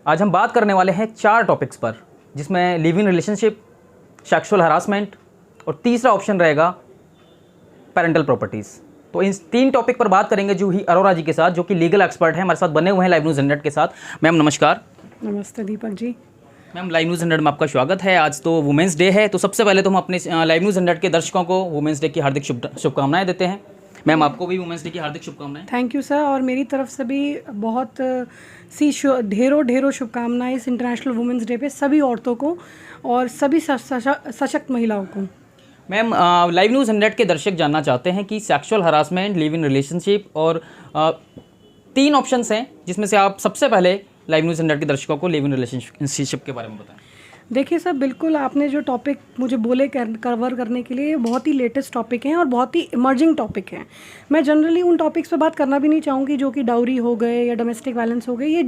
आज हम बात करने वाले हैं 4 टॉपिक्स पर, जिसमें live in relationship, sexual harassment और तीसरा ऑप्शन रहेगा पेरेंटल प्रॉपर्टीज़। तो इन 3 टॉपिक पर बात करेंगे जूही अरोरा जी के साथ, जो कि लीगल एक्सपर्ट हैं, हमारे साथ बने हुए हैं लाइव न्यूज़ 100 के साथ। मैम नमस्कार। नमस्ते Deepak ji. Ma'am live news 100 में आपका स्वागत है। आज तो वुमेंस डे है, तो सबसे पहले तो हम अपने लाइव न्यूज़ 100 के दर्शकों को वुमेंस डे की हार्दिक शुभकामनाएं देते हैं। मैम आपको भी वुमेंस डे की हार्दिक शुभकामनाएं। थैंक यू सर, और मेरी तरफ से भी बहुत सी ढेरों शुभकामनाएं इस इंटरनेशनल वुमेंस डे पे सभी औरतों को और सभी सशक्त महिलाओं को। मैम लाइव न्यूज़ 100 के दर्शक जानना चाहते हैं कि sexual harassment, live in relationship और 3 ऑप्शंस हैं, जिसमें से आप सबसे पहले लाइव न्यूज़ 100 के दर्शकों को लिव इन रिलेशनशिप के बारे में बताएं। देखिए सर, बिल्कुल आपने जो टॉपिक मुझे बोले कवर करने के लिए, बहुत ही लेटेस्ट टॉपिक हैं और बहुत ही इमर्जिंग टॉपिक हैं। मैं जनरली उन टॉपिक्स पे बात करना भी नहीं चाहूँगी जो कि डाउरी हो गए या डोमेस्टिक वायलेंस हो गए।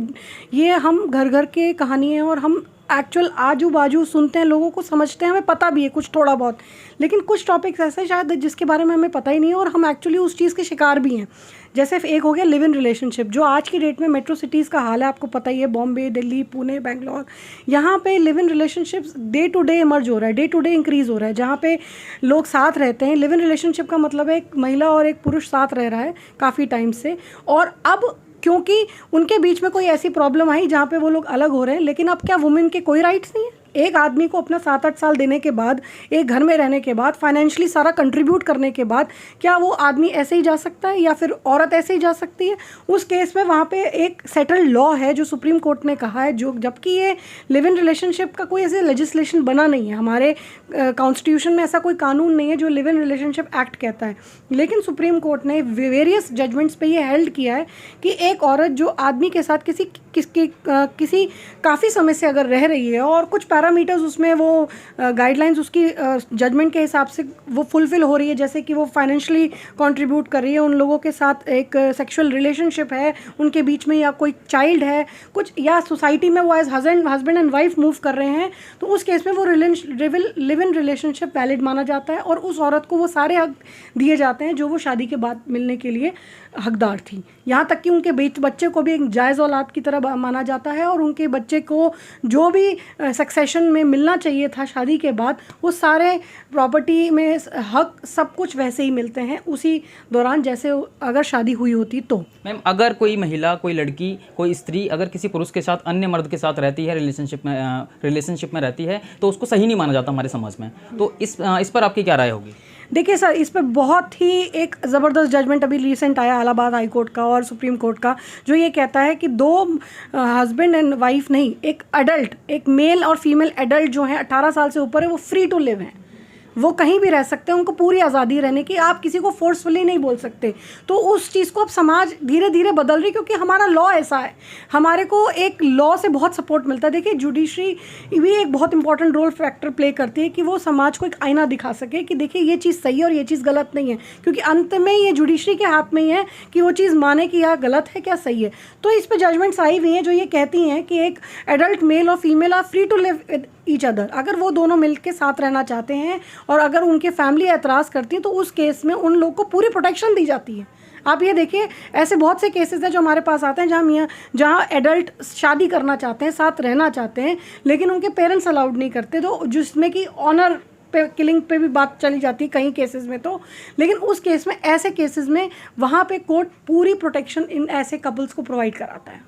ये हम घर के कहानी है और हम एक्चुअल आजू बाजू सुनते हैं, लोगों को समझते हैं, हमें पता भी है कुछ थोड़ा बहुत, लेकिन कुछ टॉपिक्स ऐसे शायद जिसके बारे में हमें पता ही नहीं है और हम एक्चुअली उस चीज़ के शिकार भी हैं। जैसे एक हो गया लिव इन रिलेशनशिप, जो आज की डेट में मेट्रो सिटीज़ का हाल है, आपको पता ही है, बॉम्बे, दिल्ली, पुणे, बेंगलोर, यहाँ पे live in relationships day to day emerge हो रहा है, डे टू डे इंक्रीज़ हो रहा है, जहाँ पे लोग साथ रहते हैं। लिव इन रिलेशनशिप का मतलब है एक महिला और एक पुरुष साथ रह रहा है काफ़ी टाइम से, और अब क्योंकि उनके बीच में कोई ऐसी प्रॉब्लम आई जहाँ पे वो लोग अलग हो रहे हैं, लेकिन अब क्या वुमेन के कोई राइट्स नहीं है? एक आदमी को अपना 7-8 साल देने के बाद, एक घर में रहने के बाद, फाइनेंशियली सारा कंट्रीब्यूट करने के बाद, क्या वो आदमी ऐसे ही जा सकता है या फिर औरत ऐसे ही जा सकती है? उस केस में वहाँ पे एक सेटल्ड लॉ है जो सुप्रीम कोर्ट ने कहा है, जो जबकि ये लिव इन रिलेशनशिप का कोई ऐसे लेजिस्लेशन बना नहीं है, हमारे कॉन्स्टिट्यूशन में ऐसा कोई कानून नहीं है जो लिव इन रिलेशनशिप एक्ट कहता है, लेकिन सुप्रीम कोर्ट ने वेरियस जजमेंट्स पे ये हेल्ड किया है कि एक औरत जो आदमी के साथ किसी काफ़ी समय से अगर रह रही है और कुछ पैरामीटर्स उसमें वो गाइडलाइंस उसकी जजमेंट के हिसाब से वो फुलफिल हो रही है, जैसे कि वो फाइनेंशियली कंट्रीब्यूट कर रही है, उन लोगों के साथ एक सेक्सुअल रिलेशनशिप है उनके बीच में, या कोई चाइल्ड है कुछ, या सोसाइटी में वो as husband and wife move कर रहे हैं, तो उस केस में वो लिव इन रिलेशनशिप वैलिड माना जाता है और उस औरत को वो सारे हक दिए जाते हैं जो वो शादी के बाद मिलने के लिए हकदार थी। यहाँ तक कि उनके बच्चे को भी एक जायज़ औलाद की तरह माना जाता है और उनके बच्चे को जो भी सक्सेशन में मिलना चाहिए था शादी के बाद, वो सारे प्रॉपर्टी में हक सब कुछ वैसे ही मिलते हैं उसी दौरान जैसे अगर शादी हुई होती तो। मैम अगर कोई महिला, कोई लड़की, कोई स्त्री अगर किसी पुरुष के साथ, अन्य मर्द के साथ रहती है, रिलेशनशिप में रहती है, तो उसको सही नहीं माना जाता हमारे समाज में, तो इस पर आपकी क्या राय होगी? देखिए सर, इस पर बहुत ही एक ज़बरदस्त जजमेंट अभी रिसेंट आया इलाहाबाद हाई कोर्ट का और सुप्रीम कोर्ट का, जो ये कहता है कि 2 हस्बैंड एंड वाइफ नहीं, एक अडल्ट, एक मेल और फीमेल एडल्ट जो है 18 साल से ऊपर है, वो फ्री टू लिव हैं, वो कहीं भी रह सकते हैं, उनको पूरी आज़ादी रहने की, आप किसी को फोर्सफुली नहीं बोल सकते। तो उस चीज़ को अब समाज धीरे धीरे बदल रही, क्योंकि हमारा लॉ ऐसा है, हमारे को एक लॉ से बहुत सपोर्ट मिलता है। देखिए, जुडिशरी भी एक बहुत इंपॉर्टेंट रोल फैक्टर प्ले करती है कि वो समाज को एक आईना दिखा सके कि देखिए ये चीज़ सही है और ये चीज़ गलत नहीं है, क्योंकि अंत में ये जुडिशरी के हाथ में ही है कि वो चीज़ माने कि यह गलत है क्या सही है। तो इस पर जजमेंट्स आई हुई हैं जो ये कहती हैं कि एक एडल्ट मेल और female are free to live with each other, अगर वो दोनों मिलकर साथ रहना चाहते हैं और अगर उनके फैमिली एतराज़ करती है तो उस केस में उन लोग को पूरी प्रोटेक्शन दी जाती है। आप ये देखिए, ऐसे बहुत से केसेस हैं जो हमारे पास आते हैं जहाँ एडल्ट शादी करना चाहते हैं, साथ रहना चाहते हैं, लेकिन उनके पेरेंट्स अलाउड नहीं करते, तो जिसमें कि ऑनर पे, किलिंग पे भी बात चली जाती है कई केसेस में तो, लेकिन उस केस में, ऐसे केसेस में वहाँ पे कोर्ट पूरी प्रोटेक्शन इन ऐसे कपल्स को प्रोवाइड कराता है।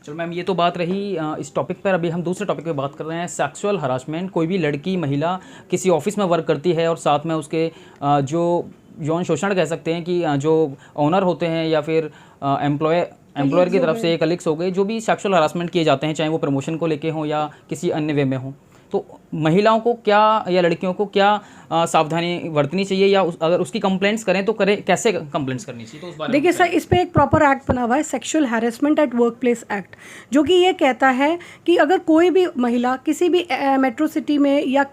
चलो मैम, ये तो बात रही इस टॉपिक पर। अभी हम दूसरे टॉपिक पे बात कर रहे हैं, सेक्सुअल हरासमेंट। कोई भी लड़की, महिला किसी ऑफिस में वर्क करती है और साथ में उसके जो यौन शोषण कह सकते हैं कि जो ओनर होते हैं या फिर एम्प्लॉयर की तरफ से कलीग्स हो गए, जो भी सेक्सुअल हरासमेंट किए जाते हैं, चाहे वो प्रमोशन को लेके हों या किसी अन्य वे में हो, तो महिलाओं को क्या या लड़कियों को क्या सावधानी बरतनी चाहिए, या अगर उसकी कंप्लेंट्स करें तो कैसे कंप्लेंट्स करनी चाहिए? तो उस बारे में देखिए सर, इस पे एक प्रॉपर एक्ट बना हुआ है, sexual harassment at work place act, जो कि ये कहता है कि अगर कोई भी महिला किसी भी मेट्रो सिटी में या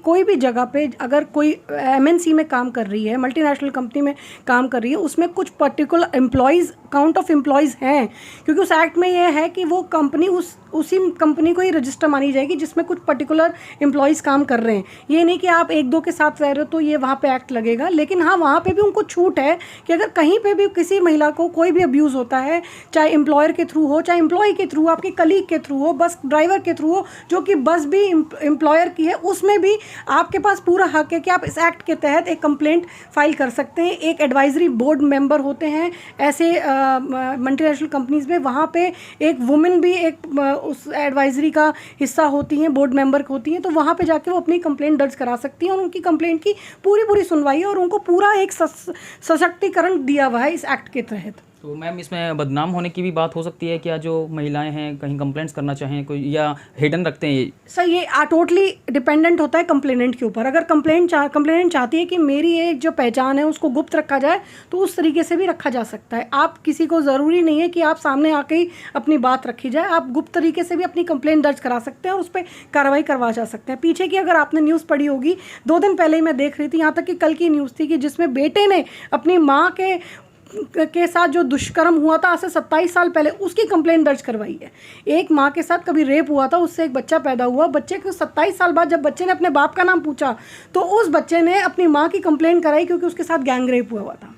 कोई भी जगह पे अगर कोई MNC में काम कर रही है, मल्टीनेशनल कंपनी में काम कर रही है, उसमें कुछ particular employees, count of employees हैं, क्योंकि उस एक्ट में यह है कि वो कंपनी उसी कंपनी को ही रजिस्टर मानी जाएगी जिसमें कुछ पर्टिकुलर एम्प्लॉयज़ काम कर रहे हैं। ये नहीं कि आप एक दो के साथ रह रहे हो तो ये वहाँ पे एक्ट लगेगा, लेकिन हाँ वहाँ पे भी उनको छूट है कि अगर कहीं पे भी किसी महिला को कोई भी अब्यूज़ होता है, चाहे एम्प्लॉयर के थ्रू हो, चाहे एम्प्लॉय के थ्रू, आपके कलीग के थ्रू हो, बस ड्राइवर के थ्रू हो, जो कि बस भी एम्प्लॉयर की है, उसमें भी आपके पास पूरा हक है कि आप इस एक्ट के तहत एक कंप्लेंट फाइल कर सकते हैं। एक एडवाइजरी बोर्ड मेंबर होते हैं ऐसे मल्टीनेशनल कंपनीज़ में, वहाँ पे एक वुमेन भी एक उस एडवाइजरी का हिस्सा होती हैं, बोर्ड मेंबर होती हैं, तो वहाँ पे जाके वो अपनी कंप्लेंट दर्ज करा सकती हैं और उनकी कंप्लेंट की पूरी सुनवाई है और उनको पूरा एक सशक्तिकरण दिया हुआ है इस एक्ट के तहत। तो मैम इसमें बदनाम होने की भी बात हो सकती है क्या, जो महिलाएं हैं कहीं कंप्लेंट्स करना चाहें कोई, या हिडन रखते हैं ये? सर ये टोटली डिपेंडेंट होता है कंप्लेनेंट के ऊपर। अगर कंप्लेनेंट चाहती है कि मेरी एक जो पहचान है उसको गुप्त रखा जाए तो उस तरीके से भी रखा जा सकता है। आप किसी को ज़रूरी नहीं है कि आप सामने आके ही अपनी बात रखी जाए, आप गुप्त तरीके से भी अपनी कंप्लेंट दर्ज करा सकते हैं और उस पर कार्रवाई करवा जा सकते हैं। पीछे की अगर आपने न्यूज़ पढ़ी होगी, 2 दिन पहले ही मैं देख रही थी, यहाँ तक कि कल की न्यूज़ थी, कि जिसमें बेटे ने अपनी माँ के साथ जो दुष्कर्म हुआ था आज से 27 साल पहले, उसकी कंप्लेंट दर्ज करवाई है। एक माँ के साथ कभी रेप हुआ था, उससे एक बच्चा पैदा हुआ, बच्चे को 27 साल बाद जब बच्चे ने अपने बाप का नाम पूछा तो उस बच्चे ने अपनी माँ की कंप्लेंट कराई क्योंकि उसके साथ गैंग रेप हुआ था।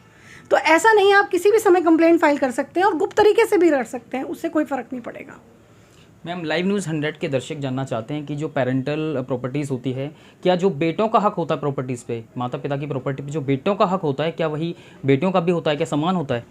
तो ऐसा नहीं है, आप किसी भी समय कंप्लेंट फाइल कर सकते हैं और गुप्त तरीके से भी कर सकते हैं, उससे कोई फ़र्क नहीं पड़ेगा। मैम लाइव न्यूज़ 100 के दर्शक जानना चाहते हैं कि जो पेरेंटल प्रॉपर्टीज़ होती है, क्या जो बेटों का हक होता है प्रॉपर्टीज़ पे, माता पिता की प्रॉपर्टी पे जो बेटों का हक होता है, क्या वही बेटियों का भी होता है, क्या समान होता है?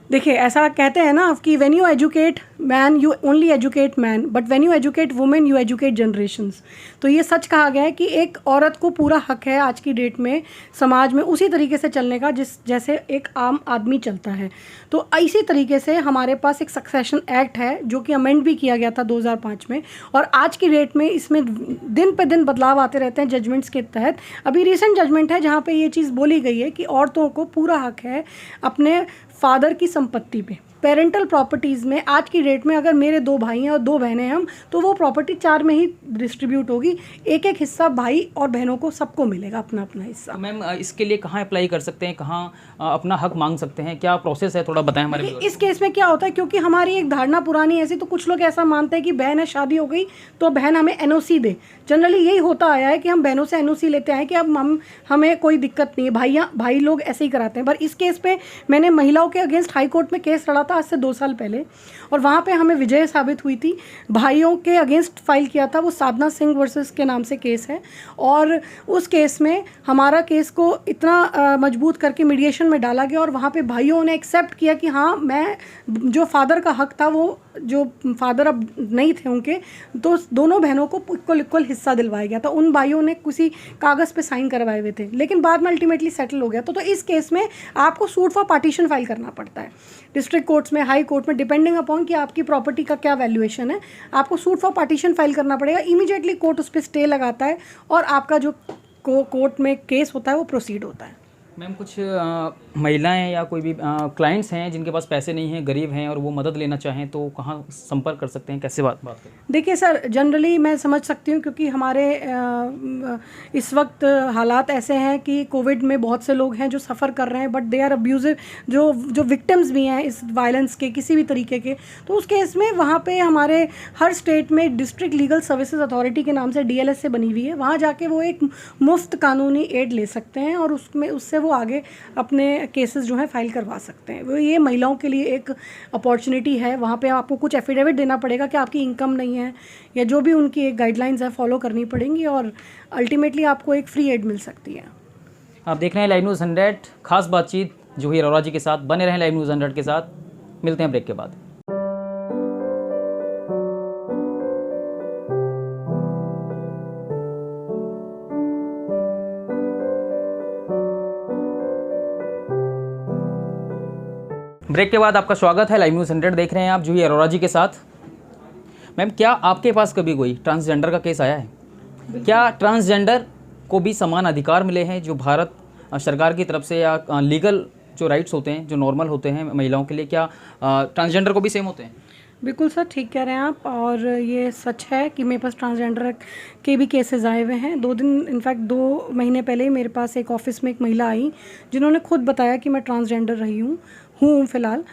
देखिए ऐसा कहते हैं ना कि when you educate man you only educate man, but when you educate women you educate generations. तो ये सच कहा गया है कि एक औरत को पूरा हक है आज की डेट में समाज में उसी तरीके से चलने का जैसे एक आम आदमी चलता है। तो इसी तरीके से हमारे पास एक सक्सेशन एक्ट है जो कि अमेंड भी किया गया था 2005 में, और आज की डेट में इसमें दिन पे दिन बदलाव आते रहते हैं जजमेंट्स के तहत। अभी रिसेंट जजमेंट है जहाँ पे ये चीज़ बोली गई है कि औरतों को पूरा हक है अपने फादर की संपत्ति पे। पेरेंटल प्रॉपर्टीज़ में आज की डेट में अगर मेरे 2 भाई हैं और 2 बहनें हैं हम, तो वो प्रॉपर्टी 4 में ही डिस्ट्रीब्यूट होगी, एक एक हिस्सा भाई और बहनों को सबको मिलेगा अपना अपना हिस्सा। तो मैम इसके लिए कहाँ अप्लाई कर सकते हैं, कहाँ अपना हक मांग सकते हैं, क्या प्रोसेस है, थोड़ा बताएं हमारे इस केस में क्या होता है, क्योंकि हमारी एक धारणा पुरानी ऐसी, तो कुछ लोग ऐसा मानते हैं कि बहन है, शादी हो गई तो बहन हमें एनओसी दे। जनरली यही होता आया है कि हम बहनों से एनओसी लेते हैं कि अब हमें कोई दिक्कत नहीं है, भाई लोग ऐसे ही कराते हैं। पर इस केस पे मैंने महिलाओं के अगेंस्ट हाई कोर्ट में केस लड़ा था आज से 2 साल पहले, और वहाँ पे हमें विजय साबित हुई थी। भाइयों के अगेंस्ट फाइल किया था, वो साधना सिंह वर्सेस के नाम से केस है, और उस केस में हमारा केस को इतना मजबूत करके मीडिएशन में डाला गया और वहाँ पे भाइयों ने एक्सेप्ट किया कि हाँ मैं जो फादर का हक था, वो जो फादर अब नहीं थे उनके, तो दोनों बहनों को इक्वल हिस्सा दिलवाया गया था। उन भाइयों ने किसी कागज़ पे साइन करवाए हुए थे, लेकिन बाद में अल्टीमेटली सेटल हो गया। तो इस केस में आपको सूट फॉर पार्टीशन फाइल करना पड़ता है डिस्ट्रिक्ट कोर्ट्स में, हाई कोर्ट में, डिपेंडिंग अपॉन कि आपकी प्रॉपर्टी का क्या वैल्यूएशन है। आपको सूट फॉर पार्टीशन फाइल करना पड़ेगा, इमीडिएटली कोर्ट उस पर स्टे लगाता है और आपका जो कोर्ट में केस होता है वो प्रोसीड होता है। मैम कुछ महिलाएं या कोई भी क्लाइंट्स हैं जिनके पास पैसे नहीं हैं, गरीब हैं और वो मदद लेना चाहें, तो कहाँ संपर्क कर सकते हैं, कैसे बात करें? देखिए सर, जनरली मैं समझ सकती हूँ क्योंकि हमारे इस वक्त हालात ऐसे हैं कि कोविड में बहुत से लोग हैं जो सफ़र कर रहे हैं, बट दे आर अब्यूजिव, जो विक्टिम्स भी हैं इस वायलेंस के किसी भी तरीके के। तो उस केस में वहाँ पे हमारे हर स्टेट में डिस्ट्रिक्ट लीगल सर्विसेज अथॉरिटी के नाम से DLS से बनी हुई है, वहाँ जाके वो एक मुफ्त कानूनी एड ले सकते हैं और उससे वो आगे अपने केसेस जो हैं फाइल करवा सकते हैं। वो ये महिलाओं के लिए एक अपॉर्चुनिटी है। वहाँ पे आपको कुछ एफिडेविट देना पड़ेगा कि आपकी इनकम नहीं है, या जो भी उनकी एक गाइडलाइंस है फॉलो करनी पड़ेंगी, और अल्टीमेटली आपको एक फ्री एड मिल सकती है। आप देख रहे हैं लाइव न्यूज़ 100, खास बातचीत जूही अरोड़ा जी के साथ। बने रहें लाइव न्यूज़ 100 के साथ, मिलते हैं ब्रेक के बाद। ब्रेक के बाद आपका स्वागत है। लाइव न्यूज़ 100 देख रहे हैं आप, जूही अरोड़ा जी के साथ। मैम क्या आपके पास कभी कोई ट्रांसजेंडर का केस आया है? क्या ट्रांसजेंडर को भी समान अधिकार मिले हैं जो भारत सरकार की तरफ से, या लीगल जो राइट्स होते हैं जो नॉर्मल होते हैं महिलाओं के लिए, क्या ट्रांसजेंडर को भी सेम होते हैं? बिल्कुल सर, ठीक कह रहे हैं आप, और ये सच है कि मेरे पास ट्रांसजेंडर के भी केसेस आए हुए हैं। 2 महीने पहले ही मेरे पास एक ऑफिस में एक महिला आई जिन्होंने खुद बताया कि मैं ट्रांसजेंडर रही हूँ फ़िलहाल।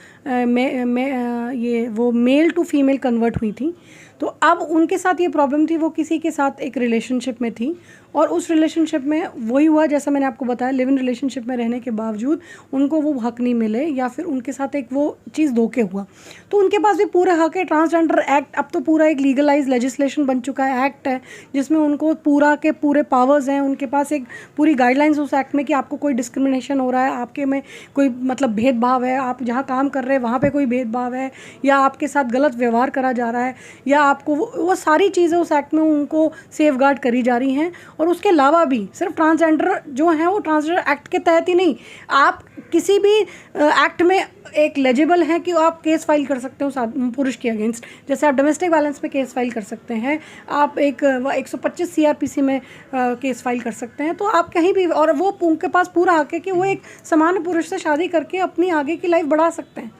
वो मेल टू फीमेल कन्वर्ट हुई थी। तो अब उनके साथ ये प्रॉब्लम थी, वो किसी के साथ एक रिलेशनशिप में थी और उस रिलेशनशिप में वही हुआ जैसा मैंने आपको बताया, लिव इन रिलेशनशिप में रहने के बावजूद उनको वो हक नहीं मिले या फिर उनके साथ एक वो चीज़ धोखे हुआ, तो उनके पास भी पूरा हक है। ट्रांसजेंडर एक्ट अब तो पूरा एक लीगलाइज लेजिस्लेशन बन चुका है, एक्ट है जिसमें उनको पूरा के पूरे पावर्स हैं, उनके पास एक पूरी गाइडलाइंस उस एक्ट में कि आपको कोई डिस्क्रिमिनेशन हो रहा है, आपके में कोई मतलब भेदभाव है, आप जहाँ काम कर रहे हैं वहाँ पे कोई भेदभाव है या आपके साथ गलत व्यवहार करा जा रहा है या आपको वो सारी चीज़ें उस एक्ट में उनको सेफगार्ड करी जा रही हैं। और उसके अलावा भी सिर्फ ट्रांसजेंडर जो हैं वो ट्रांसजेंडर एक्ट के तहत ही नहीं, आप किसी भी एक्ट में एक लेजिबल है कि आप केस फाइल कर सकते हो पुरुष के अगेंस्ट, जैसे आप डोमेस्टिक वायलेंस पे केस फाइल कर सकते हैं, आप एक 125 CRPC में केस फाइल कर सकते हैं, तो आप कहीं भी, और वो उनके पास पूरा हक है कि वो एक समान पुरुष से शादी करके अपनी आगे की लाइफ बढ़ा सकते हैं,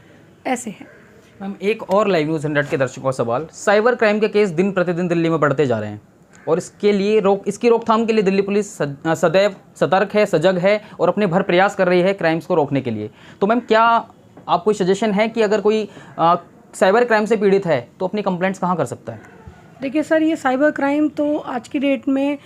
ऐसे है। मैम एक और लाइव न्यूज़ 100 के दर्शकों का सवाल, साइबर क्राइम के केस दिन प्रतिदिन दिल्ली में बढ़ते जा रहे हैं और इसकी रोकथाम के लिए दिल्ली पुलिस सदैव सतर्क है, सजग है और अपने भर प्रयास कर रही है क्राइम्स को रोकने के लिए। तो मैम क्या आप कोई सजेशन है कि अगर कोई साइबर क्राइम से पीड़ित है तो अपनी कंप्लेंट्स कहाँ कर सकता है? देखिए सर, ये साइबर क्राइम तो आज की डेट में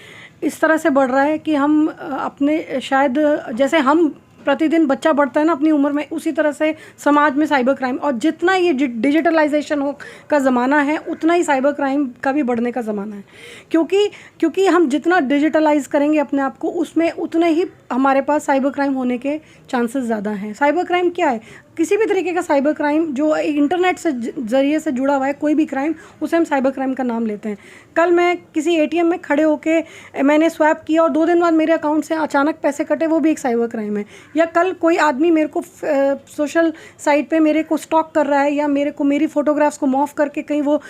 इस तरह से बढ़ रहा है कि हम अपने शायद जैसे हम प्रतिदिन बच्चा बढ़ता है ना अपनी उम्र में, उसी तरह से समाज में साइबर क्राइम, और जितना ये डिजिटलाइजेशन का ज़माना है उतना ही साइबर क्राइम का भी बढ़ने का ज़माना है, क्योंकि हम जितना डिजिटलाइज करेंगे अपने आप को उसमें उतने ही हमारे पास साइबर क्राइम होने के चांसेस ज़्यादा हैं। साइबर क्राइम क्या है? किसी भी तरीके का साइबर क्राइम जो इंटरनेट से ज़रिए से जुड़ा हुआ है, कोई भी क्राइम, उसे हम साइबर क्राइम का नाम लेते हैं। कल मैं किसी ATM में खड़े होके मैंने स्वैप किया और 2 दिन बाद मेरे अकाउंट से अचानक पैसे कटे, वो भी एक साइबर क्राइम है। या कल कोई आदमी मेरे को सोशल साइट पे मेरे को स्टॉक कर रहा है या मेरी फ़ोटोग्राफ्स को मॉर्फ करके कहीं वो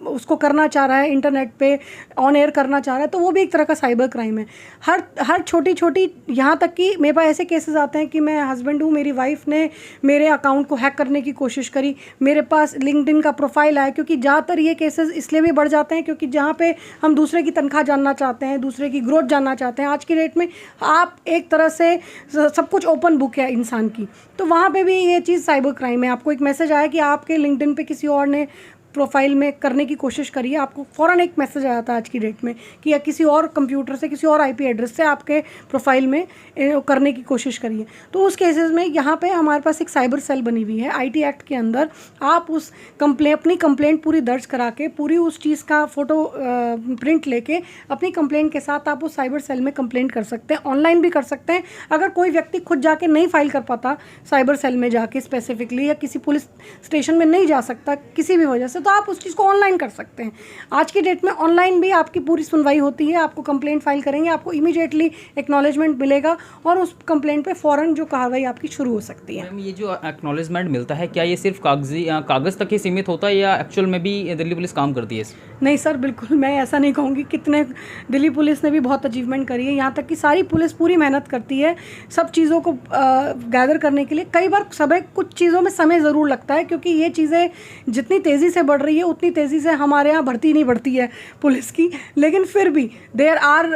उसको करना चाह रहा है, इंटरनेट पे ऑन एयर करना चाह रहा है, तो वो भी एक तरह का साइबर क्राइम है। हर छोटी छोटी, यहाँ तक कि मेरे पास ऐसे केसेस आते हैं कि मैं हस्बैंड हूँ, मेरी वाइफ ने मेरे अकाउंट को हैक करने की कोशिश करी, मेरे पास लिंक्डइन का प्रोफाइल आया, क्योंकि ज़्यादातर ये केसेस इसलिए भी बढ़ जाते हैं क्योंकि जहाँ पे हम दूसरे की तनख्वाह जानना चाहते हैं, दूसरे की ग्रोथ जानना चाहते हैं, आज की डेट में आप एक तरह से सब कुछ ओपन बुक है इंसान की, तो वहाँ पे भी ये चीज़ साइबर क्राइम है। आपको एक मैसेज आया कि आपके लिंक्डइन पे किसी और ने प्रोफाइल में करने की कोशिश करिए, आपको फ़ौरन एक मैसेज आया था आज की डेट में कि या किसी और कंप्यूटर से, किसी और IP एड्रेस से आपके प्रोफाइल में करने की कोशिश करिए। तो उस केसेस में यहाँ पे हमारे पास एक साइबर सेल बनी हुई है IT एक्ट के अंदर। आप उस अपनी कंप्लेंट पूरी दर्ज करा के, पूरी उस चीज़ का फ़ोटो प्रिंट लेके अपनी कंप्लेंट के साथ आप उस साइबर सेल में कंप्लेंट कर सकते हैं, ऑनलाइन भी कर सकते हैं। अगर कोई व्यक्ति खुद जाके नहीं फाइल कर पाता साइबर सेल में जाके स्पेसिफिकली, या किसी पुलिस स्टेशन में नहीं जा सकता किसी भी वजह से, तो आप उस चीज़ को ऑनलाइन कर सकते हैं। आज की डेट में ऑनलाइन भी आपकी पूरी सुनवाई होती है, आपको कंप्लेंट फाइल करेंगे, आपको इमीडिएटली एक्नॉलेजमेंट मिलेगा और उस कंप्लेंट पे फ़ौरन जो कार्रवाई आपकी शुरू हो सकती है। मैम ये जो एक्नॉलेजमेंट मिलता है, क्या ये सिर्फ कागज़ तक ही सीमित होता है या एक्चुअल में भी दिल्ली पुलिस काम करती है? नहीं सर, बिल्कुल मैं ऐसा नहीं कहूँगी। कितने दिल्ली पुलिस ने भी बहुत अचीवमेंट करी है, यहाँ तक कि सारी पुलिस पूरी मेहनत करती है सब चीज़ों को गैदर करने के लिए। कई बार कुछ चीज़ों में समय ज़रूर लगता है, क्योंकि ये चीज़ें जितनी तेज़ी से बढ़ रही है उतनी तेज़ी से हमारे यहाँ भर्ती नहीं बढ़ती है पुलिस की, लेकिन फिर भी देयर आर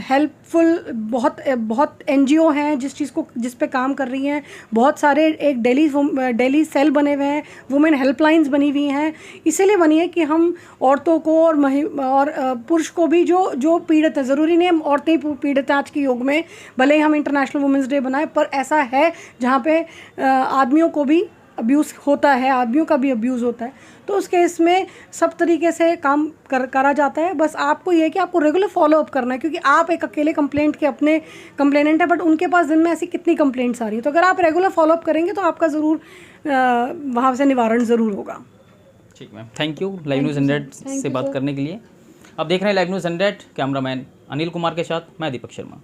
हेल्पफुल। बहुत NGO हैं जिस पे काम कर रही हैं, बहुत सारे एक डेली सेल बने हुए हैं, वुमेन हेल्पलाइंस बनी हुई हैं, इसीलिए बनी है कि हम औरतों को और पुरुष को भी जो पीड़ित है, ज़रूरी नहीं हम औरतें ही पीड़ित हैं आज के युग में, भले ही हम इंटरनेशनल वुमेंस डे बनाए, पर ऐसा है जहाँ पे आदमियों को भी अब्यूज़ होता है, आदमियों का भी अब्यूज़ होता है। तो उस केस में सब तरीके से काम करा जाता है। बस आपको ये है कि आपको रेगुलर फॉलोअप करना है, क्योंकि आप एक अकेले कंप्लेंट के अपने कंप्लेनेंट है, बट उनके पास दिन में ऐसी कितनी कंप्लेंट्स आ रही है, तो अगर आप रेगुलर फॉलोअप करेंगे तो आपका ज़रूर वहाँ से निवारण ज़रूर होगा। ठीक ma'am, thank you live news 100 से बात करने के लिए। अब देख रहे हैं live news 100, cameraman Anil Kumar के साथ मैं दीपक शर्मा।